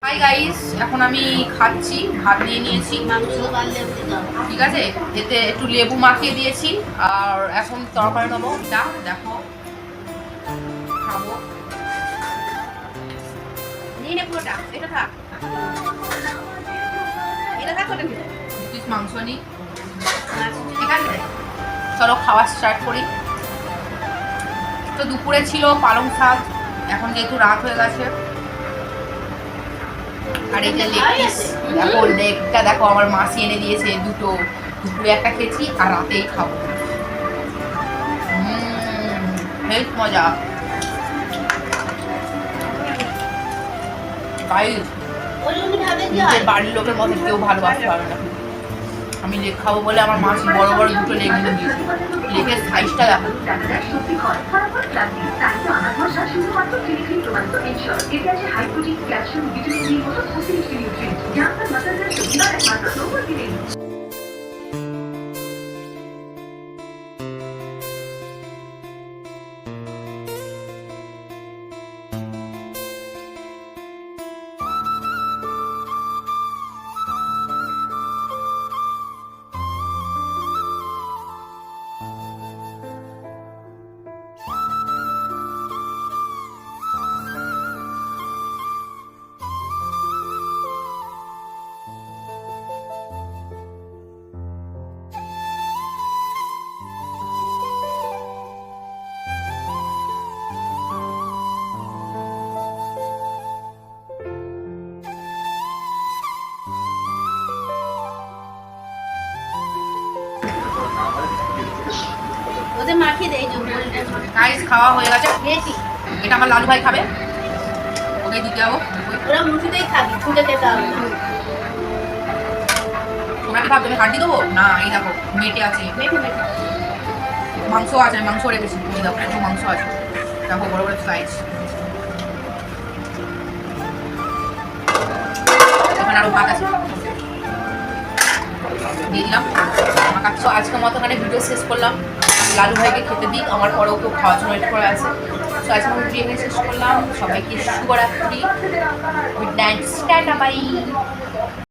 Hi guys, এখন আমি খাচ্ছি, ভাত নিয়ে নিয়েছি, ঠিক আছে, এতে একটু লেবু মাখিয়ে দিয়েছি। আর এখন তরকারি নেবো, এটা দেখো খাবো, নিয়ে নে পুরোটা, এটা থাক, এটা থাক, ওটা দু পিস মাংস নিই, ঠিক আছে। চলো খাওয়া স্টার্ট করি। তো দুপুরে ছিল পালং শাক, এখন যেহেতু রাত হয়ে গেছে, আর এই যে লেগ পিস দেখো, লেগটা দেখো আমার মাসি এনে দিয়েছে দুটো, দুপুরে একটা খেয়েছি আর রাতেই খাবো। বেশ মজা। বাড়ির লোকের মধ্যে কেউ ভালোবাসতে পারবে না। আমি লেগ খাবো বলে আমার মাসি বড় বড় দুটো লেগ এনে দিয়েছে। লেগের সাইজটা দেখো। ওদের মাখিয়ে দেয় যে গাইস খাওয়া হয়ে গেছে, এটা আমার লালু ভাই খাবে, ওকে দিতে যাবো। ওরা মুঠিতেই খাবি, খুলে খেতে হবে। তোমাকে ভাববে আমি হাঁটি দেবো না, এই দেখো মেটে আছে, মেখে মেখে মাংস আছে, মাংস রেখেছি, এই দেখো একটু মাংস আছে, দেখো বড় বড় সাইজ। এখানে আরো ভাত আছে, দিয়ে দিলাম। তো আজকের মতো এখানে ভিডিও শেষ করলাম। লালু ভাইকে খেতে দিই, আমার পরেও কেউ খাওয়ার জন্য ওয়েট করে আছে। তো আজকে আমি ভিডিও শেষ করলাম। সবাইকে শুভরাত্রি, গুড নাইট, টাটা, বাই।